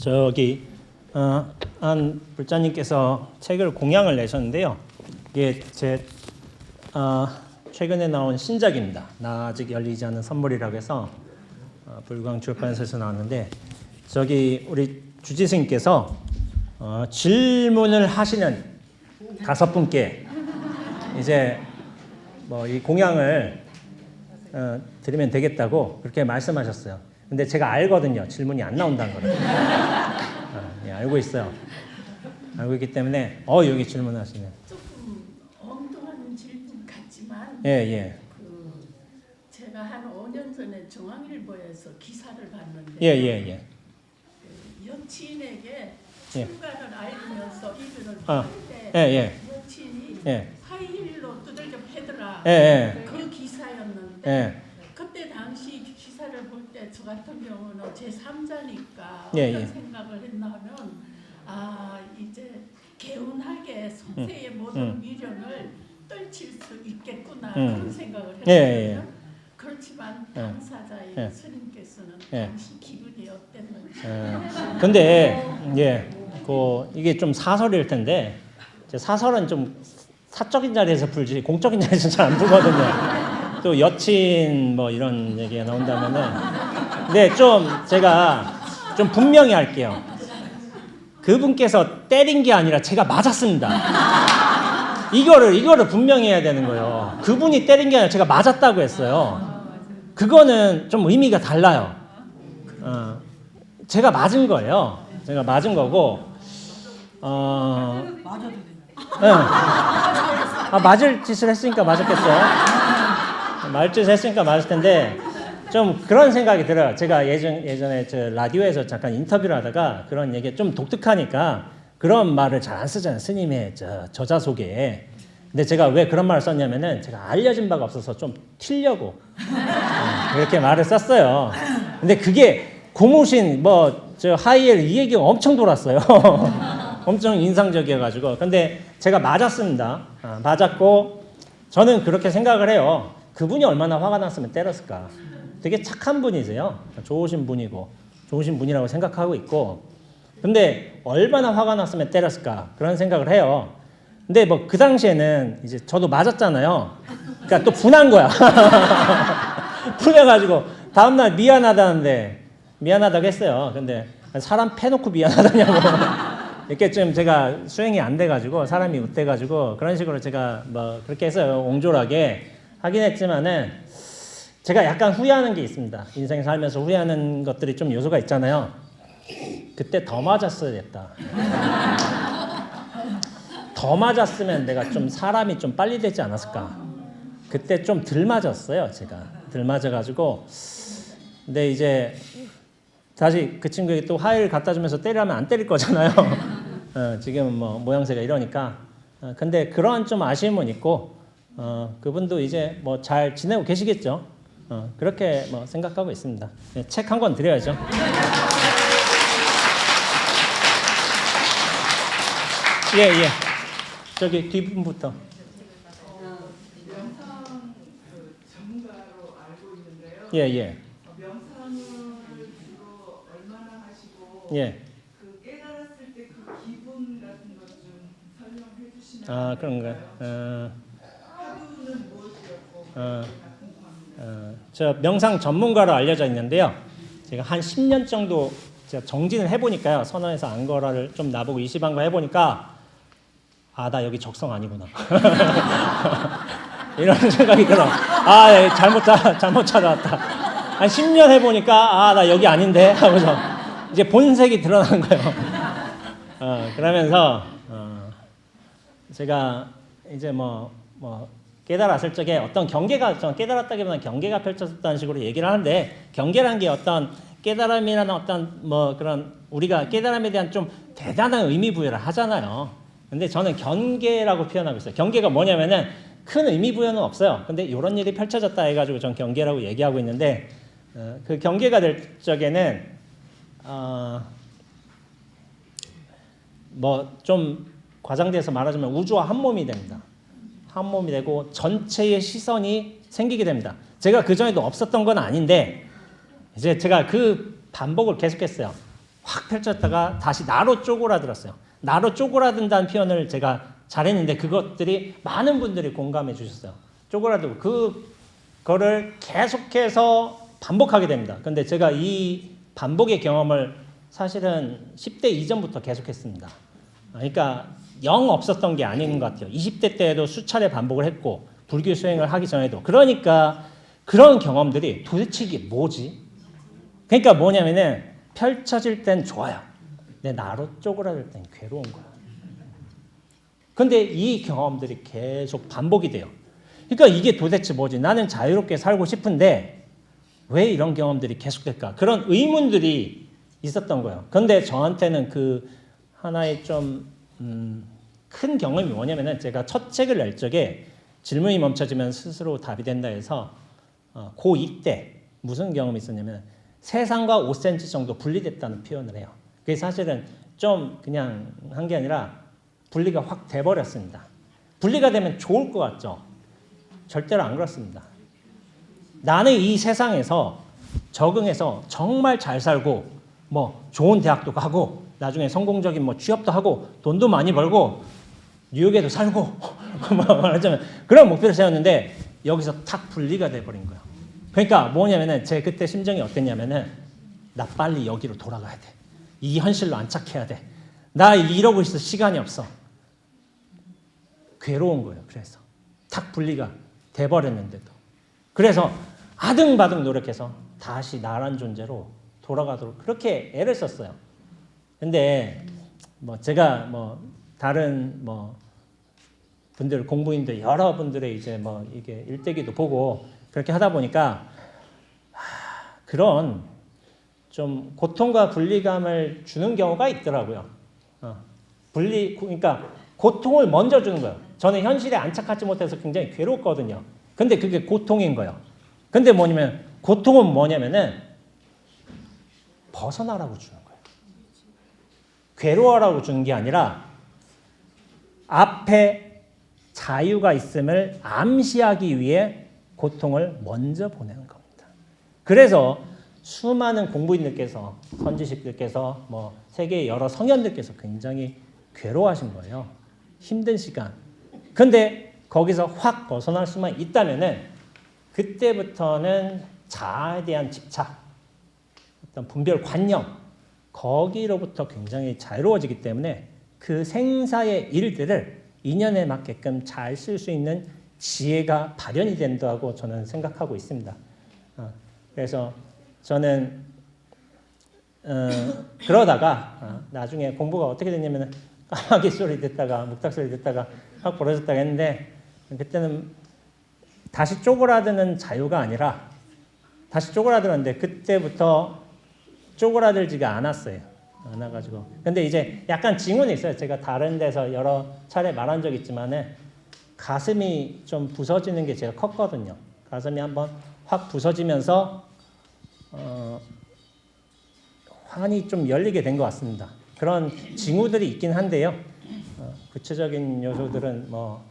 저기 한 불자님께서 책을 공양을 내셨는데요. 이게 제 최근에 나온 신작입니다. 나 아직 열리지 않은 선물이라고 해서 불광 출판사에서 나왔는데, 저기 우리 주지스님께서 질문을 하시는 5분께 이제 뭐 이 공양을 드리면 되겠다고 그렇게 말씀하셨어요. 근데 제가 알거든요. 질문이 안 나온다는 거를. 예, 알고 있어요. 알고 있기 때문에 여기 질문하시네. 조금 엉뚱한 질문 같지만 예. 제가 한 5년 전에 중앙일보에서 기사를 봤는데 예. 여친에게 예. 출가를 알리면서 이별을 아, 할때 여친이 예. 하이힐로 두들겨 패더라. 예. 그 기사였는데 예. 그때 당시 기사를 볼 때 저 같은 경우는 제3자니까 예, 어떤 예. 생각을 했나 하면 이제 개운하게 선세의 모든 미련을 떨칠 수 있겠구나 그런 생각을 했거든요. 예. 그렇지만 당사자인 예. 스님께서는 예. 당시 기분이 어땠는지. 근데 이게 좀 사설일 텐데, 사설은 좀 사적인 자리에서 풀지 공적인 자리에서 잘 안 풀거든요. 또 여친 뭐 이런 얘기가 나온다면은, 근데 좀 제가 좀 분명히 할게요. 그분께서 때린 게 아니라 제가 맞았습니다. 이거를 분명히 해야 되는 거예요. 그분이 때린 게 아니라 제가 맞았다고 했어요. 그거는 좀 의미가 달라요. 제가 맞은 거예요. 제가 맞은 거고, 맞을 짓을 했으니까 맞았겠죠. 맞을 짓을 했으니까 맞을 텐데, 좀 그런 생각이 들어요. 제가 예전에 저 라디오에서 잠깐 인터뷰를 하다가 그런 얘기 좀 독특하니까 그런 말을 잘 안 쓰잖아요. 스님의 저자 소개에. 근데 제가 왜 그런 말을 썼냐면은 제가 알려진 바가 없어서 좀 튀려고 그렇게 말을 썼어요. 근데 그게 고무신 하이힐 이 얘기가 엄청 돌았어요. 엄청 인상적이어가지고. 근데 제가 맞았습니다. 맞았고, 저는 그렇게 생각을 해요. 그분이 얼마나 화가 났으면 때렸을까. 되게 착한 분이세요. 좋으신 분이고 좋으신 분이라고 생각하고 있고, 근데 얼마나 화가 났으면 때렸을까 그런 생각을 해요. 근데 그 당시에는 이제 저도 맞았잖아요. 그러니까 또 분한 거야. 분해가지고 다음날 미안하다고 했어요. 근데 사람 패놓고 미안하다냐고. 이렇게 좀 제가 수행이 안 돼가지고 사람이 못돼가지고 그런 식으로 제가 그렇게 했어요. 옹졸하게 하긴 했지만은 제가 약간 후회하는 게 있습니다. 인생 살면서 후회하는 것들이 좀 요소가 있잖아요. 그때 더 맞았어야 됐다. 더 맞았으면 내가 좀 사람이 좀 빨리 되지 않았을까. 그때 좀 덜 맞았어요. 제가 덜 맞아가지고. 근데 이제 다시 그 친구에게 또 하이를 갖다 주면서 때리라면 안 때릴 거잖아요. 지금 모양새가 이러니까. 근데 그런 좀 아쉬움은 있고, 그분도 이제 잘 지내고 계시겠죠. 그렇게 생각하고 있습니다. 네, 책 한 권 드려야죠. 예. 저기 뒷분부터. 명상 전문가로 알고 있는데요. 예. 명상을 주로 얼마나 하시고 깨달았을 때 그 기분 같은 것 좀 설명해 주시면 그런가요? 하루는 무엇이었고 저 명상 전문가로 알려져 있는데요. 제가 한 10년 정도 제가 정진을 해보니까요. 선언에서 안거라를 좀 나보고 이시방과 해보니까 나 여기 적성 아니구나. 이런 생각이 들어. 잘못 찾아왔다. 한 10년 해보니까 나 여기 아닌데 하고서 이제 본색이 드러난 거예요. 그러면서 제가 이제 깨달았을 적에 어떤 경계가, 깨달았다기보다는 경계가 펼쳐졌다는 식으로 얘기를 하는데, 경계라는 게 어떤 깨달음이라는 어떤 그런 우리가 깨달음에 대한 좀 대단한 의미 부여를 하잖아요. 근데 저는 경계라고 표현하고 있어요. 경계가 뭐냐면은 큰 의미 부여는 없어요. 근데 이런 일이 펼쳐졌다 해가지고 전 경계라고 얘기하고 있는데, 그 경계가 될 적에는 좀 과장돼서 말하자면 우주와 한 몸이 됩니다. 한 몸이 되고 전체의 시선이 생기게 됩니다. 제가 그전에도 없었던 건 아닌데, 이제 제가 그 반복을 계속했어요. 확 펼쳤다가 다시 나로 쪼그라들었어요. 나로 쪼그라든다는 표현을 제가 잘했는데 그것들이 많은 분들이 공감해 주셨어요. 쪼그라들고 그거를 계속해서 반복하게 됩니다. 근데 제가 이 반복의 경험을 사실은 10대 이전부터 계속했습니다. 그러니까 영 없었던 게 아닌 것 같아요. 20대 때에도 수차례 반복을 했고 불교 수행을 하기 전에도. 그러니까 그런 경험들이 도대체 이게 뭐지? 그러니까 뭐냐면은 펼쳐질 땐 좋아요. 근데 나로 쪼그라들 땐 괴로운 거야. 근데 이 경험들이 계속 반복이 돼요. 그러니까 이게 도대체 뭐지? 나는 자유롭게 살고 싶은데 왜 이런 경험들이 계속될까? 그런 의문들이 있었던 거예요. 근데 저한테는 그 하나의 좀 큰 경험이 뭐냐면은 제가 첫 책을 낼 적에 질문이 멈춰지면 스스로 답이 된다 해서 고2 때 무슨 경험이 있었냐면 세상과 5cm 정도 분리됐다는 표현을 해요. 그게 사실은 좀 그냥 한 게 아니라 분리가 확 돼버렸습니다. 분리가 되면 좋을 것 같죠? 절대로 안 그렇습니다. 나는 이 세상에서 적응해서 정말 잘 살고 뭐 좋은 대학도 가고 나중에 성공적인 뭐 취업도 하고 돈도 많이 벌고 뉴욕에도 살고 말하자면 그런 목표를 세웠는데 여기서 탁 분리가 돼버린 거예요. 그러니까 뭐냐면은 제 그때 심정이 어땠냐면은 나 빨리 여기로 돌아가야 돼. 이 현실로 안착해야 돼. 나 이러고 있을 시간이 없어. 괴로운 거예요. 그래서 탁 분리가 돼버렸는데도. 그래서 아등바등 노력해서 다시 나란 존재로 돌아가도록 그렇게 애를 썼어요. 근데 뭐 제가 뭐 다른 뭐 분들 공부인들 여러 분들의 이제 뭐 이게 일대기도 보고 그렇게 하다 보니까 그런 좀 고통과 분리감을 주는 경우가 있더라고요. 그러니까 고통을 먼저 주는 거예요. 저는 현실에 안착하지 못해서 굉장히 괴롭거든요. 근데 그게 고통인 거예요. 근데 뭐냐면 고통은 뭐냐면은 벗어나라고 주는 거예요. 괴로워라고 주는 게 아니라 앞에 자유가 있음을 암시하기 위해 고통을 먼저 보내는 겁니다. 그래서 수많은 공부인들께서 선지식들께서 뭐 세계의 여러 성현들께서 굉장히 괴로워하신 거예요. 힘든 시간. 근데 거기서 확 벗어날 수만 있다면은 그때부터는 자아에 대한 집착, 어떤 분별 관념 거기로부터 굉장히 자유로워지기 때문에 그 생사의 일들을 인연에 맞게끔 잘 쓸 수 있는 지혜가 발현이 된다고 저는 생각하고 있습니다. 그래서 저는 그러다가 나중에 공부가 어떻게 됐냐면 까마귀 소리 듣다가 묵닥 소리 듣다가 확 벌어졌다가 했는데 그때는 다시 쪼그라드는 자유가 아니라 다시 쪼그라들었는데 그때부터 쪼그라들지가 않았어요. 않아가지고. 근데 이제 약간 징후는 있어요. 제가 다른 데서 여러 차례 말한 적 있지만은 가슴이 좀 부서지는 게 제가 컸거든요. 가슴이 한번 확 부서지면서 환이 좀 열리게 된 것 같습니다. 그런 징후들이 있긴 한데요. 구체적인 요소들은 뭐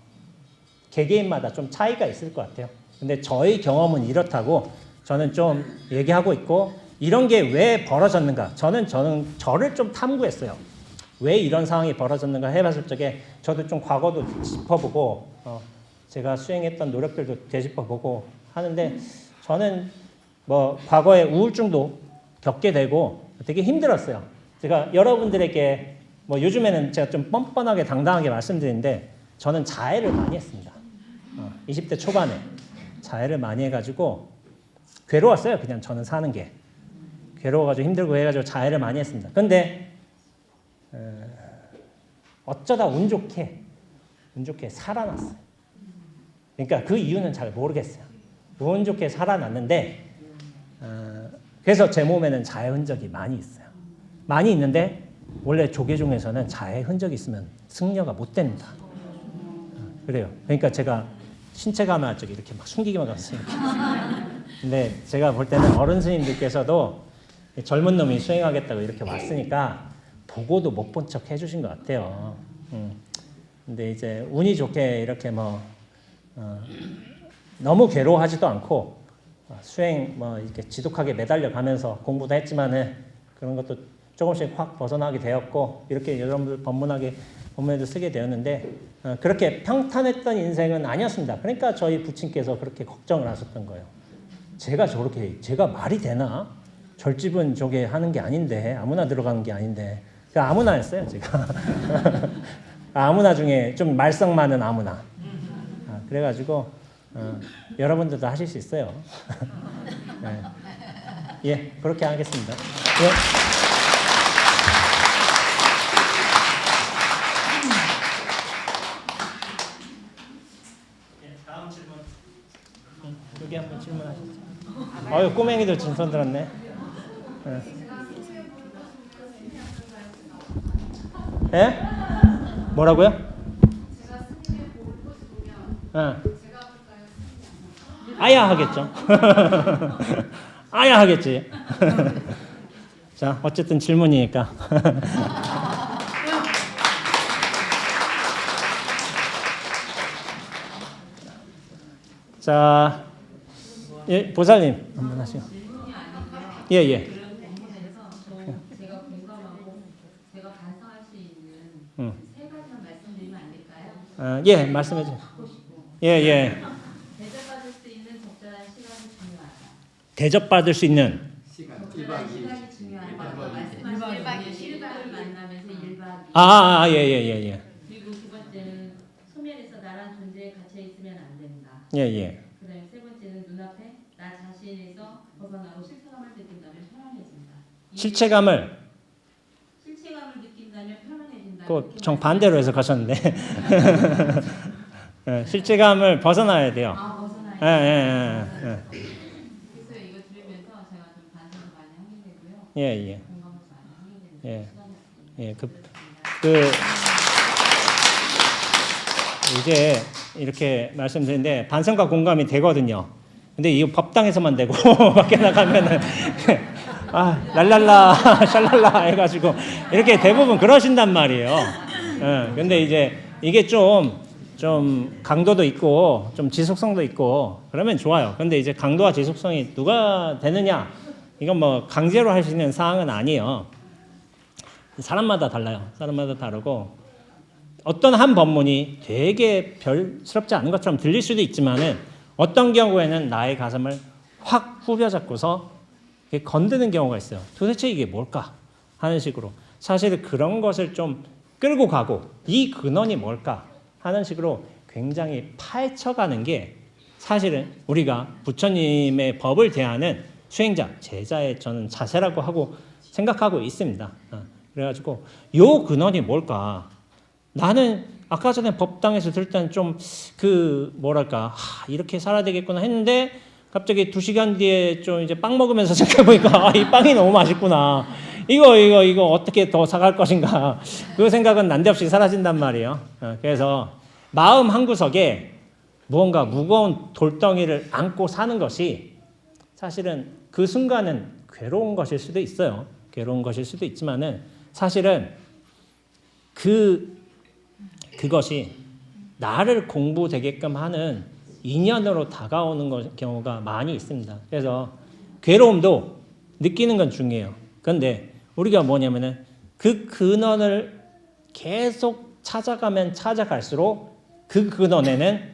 개개인마다 좀 차이가 있을 것 같아요. 근데 저의 경험은 이렇다고 저는 좀 얘기하고 있고 이런 게 왜 벌어졌는가? 저는 저를 좀 탐구했어요. 왜 이런 상황이 벌어졌는가 해봤을 적에 저도 좀 과거도 짚어보고 제가 수행했던 노력들도 되짚어보고 하는데 저는 뭐 과거에 우울증도 겪게 되고 되게 힘들었어요. 제가 여러분들에게 뭐 요즘에는 제가 좀 뻔뻔하게 당당하게 말씀드리는데 저는 자해를 많이 했습니다. 20대 초반에 자해를 많이 해가지고 괴로웠어요. 그냥 저는 사는 게. 괴로워가지고 힘들고 해가지고 자해를 많이 했습니다. 근데 어쩌다 운 좋게 살아났어요. 그러니까 그 이유는 잘 모르겠어요. 운 좋게 살아났는데 그래서 제 몸에는 자해 흔적이 많이 있어요. 많이 있는데 원래 조계 중에서는 자해 흔적이 있으면 승려가 못 됩니다. 그래요. 그러니까 제가 신체감화 쪽에 이렇게 막 숨기기만 하면서 근데 제가 볼 때는 어른 스님들께서도 젊은 놈이 수행하겠다고 이렇게 왔으니까 보고도 못 본 척 해주신 것 같아요. 근데 이제 운이 좋게 이렇게 뭐 너무 괴로워하지도 않고 수행 뭐 이렇게 지독하게 매달려 가면서 공부도 했지만은 그런 것도 조금씩 확 벗어나게 되었고 이렇게 여러분들 본문에도 쓰게 되었는데 그렇게 평탄했던 인생은 아니었습니다. 그러니까 저희 부친께서 그렇게 걱정을 하셨던 거예요. 제가 말이 되나? 절집은 저게 하는 게 아닌데 아무나 들어가는 게 아닌데 아무나 했어요 제가. 아무나 중에 좀 말썽 많은 아무나. 그래가지고 여러분들도 하실 수 있어요. 네. 예, 그렇게 하겠습니다. 예. 다음 질문. 여기 한번 질문하시죠. 아유 꼬맹이들 진손 들었네. 예? 뭐라고요? 아야 하겠죠. 아야 하겠지. 자, 어쨌든 질문이니까. 자, 예, 보살님 한번 하시죠. 예, 예. 제가 공감하고 제가 반성할 수 있는 세 가지만 말씀드리면 안 될까요? 예, 말씀해 주세요. 예, 예. 대접받을 수 있는 적절한 시간이 중요하다. 대접받을 수 있는 적절한 시간이 중요하다. 말씀하신 실박을 만나면서 1박 2일. 예, 예, 예, 예. 그리고 두 번째는 소멸에서 나란 존재에 갇혀 있으면 안 된다. 예, 예. 그다음에 세 번째는 눈앞에 나 자신에서 벗어나고 실체감을 느낀다면 편안해진다. 실체감을 느낀다면 편안해진다. 그 정반대로 해석하셨는데 예, 실체감을 벗어나야 돼요. 벗어나야 예, 예, 예, 예. 그래서 이거 들으면서 제가 좀 반성을 많이 하게 되고요. 예, 예. 공감을 많이 하게 되는 예. 시간이었습니다. 예, 그 이제 이렇게 말씀드리는데 반성과 공감이 되거든요. 근데 이거 법당에서만 되고 밖에 나가면은 랄랄라 샬랄라 해가지고 이렇게 대부분 그러신단 말이에요. 예, 근데 이제 이게 좀 강도도 있고 좀 지속성도 있고 그러면 좋아요. 근데 이제 강도와 지속성이 누가 되느냐 이건 뭐 강제로 할 수 있는 사항은 아니에요. 사람마다 달라요. 사람마다 다르고 어떤 한 법문이 되게 별스럽지 않은 것처럼 들릴 수도 있지만은 어떤 경우에는 나의 가슴을 확 후벼잡고서 건드는 경우가 있어요. 도대체 이게 뭘까 하는 식으로 사실 그런 것을 좀 끌고 가고 이 근원이 뭘까 하는 식으로 굉장히 파헤쳐가는 게 사실은 우리가 부처님의 법을 대하는 수행자, 제자의 저는 자세라고 하고 생각하고 있습니다. 그래가지고 요 근원이 뭘까? 나는 아까 전에 법당에서 들을 때는 좀 이렇게 살아야 되겠구나 했는데 갑자기 2시간 뒤에 좀 이제 빵 먹으면서 생각해보니까 이 빵이 너무 맛있구나. 이거 어떻게 더 사갈 것인가. 그 생각은 난데없이 사라진단 말이에요. 그래서 마음 한구석에 무언가 무거운 돌덩이를 안고 사는 것이 사실은 그 순간은 괴로운 것일 수도 있어요. 괴로운 것일 수도 있지만은 사실은 그것이 나를 공부되게끔 하는 인연으로 다가오는 경우가 많이 있습니다. 그래서 괴로움도 느끼는 건 중요해요. 그런데 우리가 뭐냐면은 그 근원을 계속 찾아가면 찾아갈수록 그 근원에는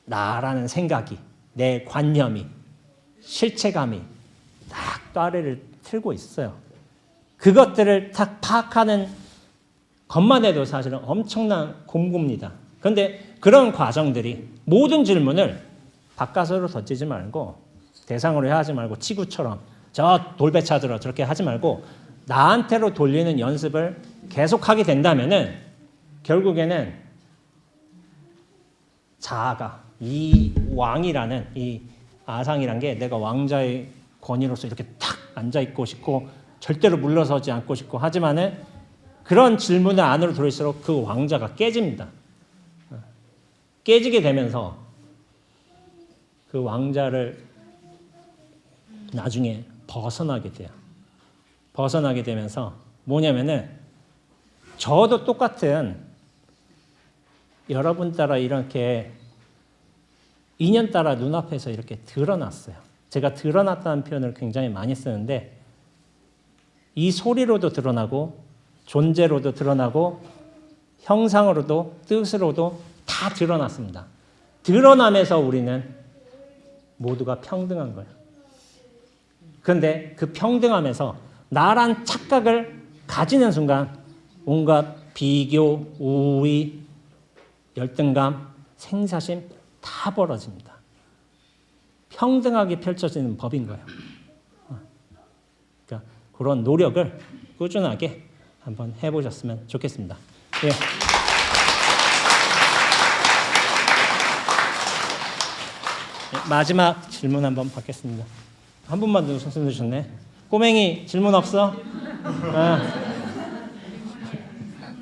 나라는 생각이, 내 관념이, 실체감이 딱 따레를 틀고 있어요. 그것들을 딱 파악하는 것만 해도 사실은 엄청난 공부입니다. 그런데 그런 과정들이 모든 질문을 바깥으로 던지지 말고 대상으로 하지 말고 치구처럼 저 돌배 찾으러 저렇게 하지 말고 나한테로 돌리는 연습을 계속하게 된다면은 결국에는 자아가 이 왕이라는 이 아상이란 게 내가 왕자의 권위로서 이렇게 탁 앉아있고 싶고 절대로 물러서지 않고 싶고 하지만은 그런 질문을 안으로 들어올수록 그 왕자가 깨집니다. 깨지게 되면서 그 왕자를 나중에 벗어나게 돼요. 벗어나게 되면서 뭐냐면은 저도 똑같은 여러분 따라 이렇게 인연 따라 눈앞에서 이렇게 드러났어요. 제가 드러났다는 표현을 굉장히 많이 쓰는데 이 소리로도 드러나고 존재로도 드러나고 형상으로도 뜻으로도 다 드러났습니다. 드러나면서 우리는 모두가 평등한 거예요. 그런데 그 평등함에서 나란 착각을 가지는 순간 온갖 비교, 우위, 열등감, 생사심 다 벌어집니다. 평등하게 펼쳐지는 법인 거예요. 그러니까 그런 노력을 꾸준하게 한번 해보셨으면 좋겠습니다. 예. 마지막 질문 한번 받겠습니다. 한 분만 더 손 드셨네. 꼬맹이 질문 없어?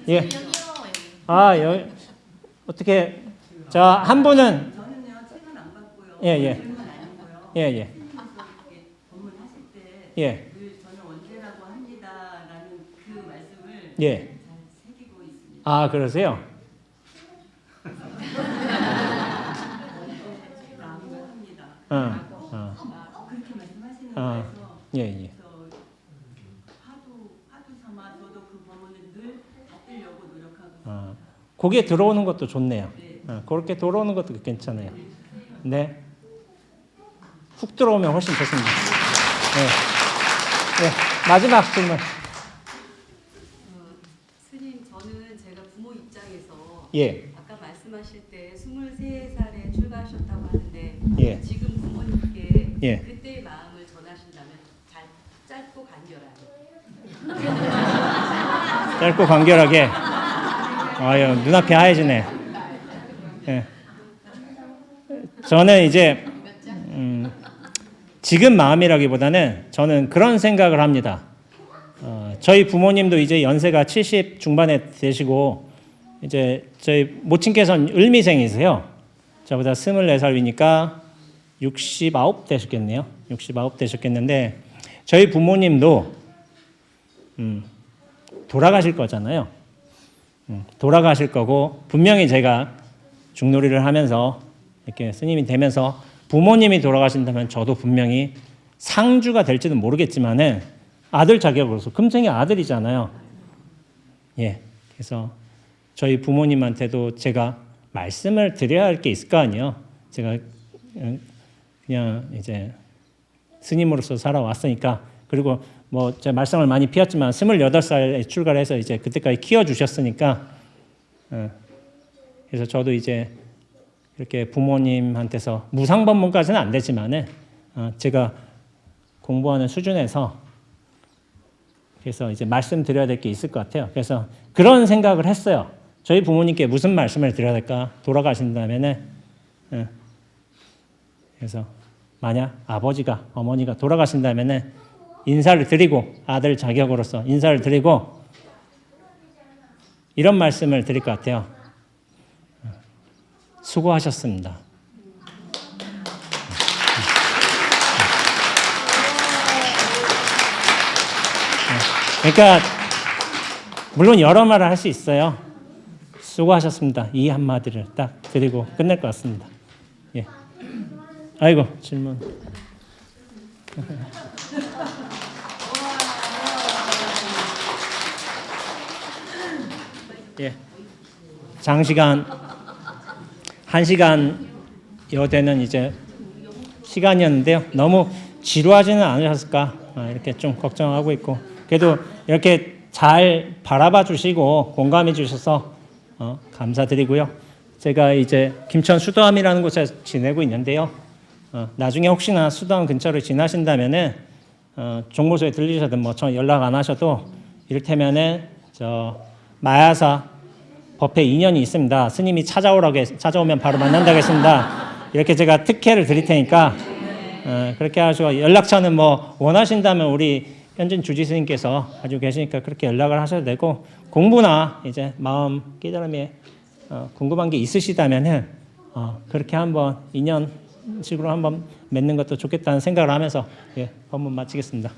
예. 여기 어떻게? 자, 한 분은 저는요 책은 안 받고요. 예. 질문 아니고요. 예. 이렇게 법문하실 때 예. 늘 저는 원죄라고 합니다라는 그 말씀을 예. 잘 새기고 있습니다. 아, 그러세요? 마음을 합니다. 그렇게 말씀하시는 아, 거에서 예. 그래서 하도 삼아 저도 그 법문을 늘 받으려고 노력하고 있습니다. 거기에 들어오는 것도 좋네요. 그렇게 들어오는 것도 괜찮아요. 네. 훅 들어오면 훨씬 좋습니다. 네. 마지막 질문. 스님, 저는 제가 부모 입장에서 예. 아까 말씀하실 때 23살에 출가하셨다고 하는데 예. 지금 부모님께 예. 그때의 마음을 전하신다면 짧고 간결하게. 짧고 간결하게. 아유, 눈앞이 하얘지네. 예. 저는 이제 지금 마음이라기보다는 저는 그런 생각을 합니다. 저희 부모님도 이제 연세가 70 중반에 되시고 이제 저희 모친께서는 을미생이세요. 저보다 24살 위니까 69 되셨겠네요. 69 되셨겠는데 저희 부모님도 돌아가실 거잖아요. 돌아가실 거고 분명히 제가 중놀이를 하면서 이렇게 스님이 되면서 부모님이 돌아가신다면 저도 분명히 상주가 될지는 모르겠지만은 아들 자격으로서 금생의 아들이잖아요. 예, 그래서 저희 부모님한테도 제가 말씀을 드려야 할 게 있을 거 아니에요. 제가 그냥 이제 스님으로서 살아왔으니까 그리고 뭐 제가 말썽을 많이 피웠지만 28살에 출가를 해서 이제 그때까지 키워주셨으니까 그래서 저도 이제 이렇게 부모님한테서 무상법문까지는 안 되지만은 제가 공부하는 수준에서 그래서 이제 말씀드려야 될 게 있을 것 같아요. 그래서 그런 생각을 했어요. 저희 부모님께 무슨 말씀을 드려야 될까? 돌아가신다면은 그래서 만약 아버지가 어머니가 돌아가신다면은 인사를 드리고 아들 자격으로서 인사를 드리고 이런 말씀을 드릴 것 같아요. 수고하셨습니다. 그러니까 물론 여러 말을 할 수 있어요. 수고하셨습니다. 이 한마디를 딱 드리고 끝낼 것 같습니다. 예. 아이고 질문. 예. 장시간 1시간여 되는 이제 시간이었는데요. 너무 지루하지는 않으셨을까 이렇게 좀 걱정하고 있고 그래도 이렇게 잘 바라봐 주시고 공감해 주셔서 감사드리고요. 제가 이제 김천 수도암이라는 곳에 지내고 있는데요. 나중에 혹시나 수도암 근처를 지나신다면은 종무소에 들리셔든 뭐 저 연락 안 하셔도 이를테면은 저 마야사 법회 인연이 있습니다. 스님이 찾아오면 바로 만난다고 했습니다. 이렇게 제가 특혜를 드릴 테니까 그렇게 하시고 연락처는 뭐 원하신다면 우리 현진 주지 스님께서 가지고 계시니까 그렇게 연락을 하셔도 되고 공부나 이제 마음 깨달음에 궁금한 게 있으시다면은 그렇게 한번 인연식으로 한번 맺는 것도 좋겠다는 생각을 하면서 법문 마치겠습니다.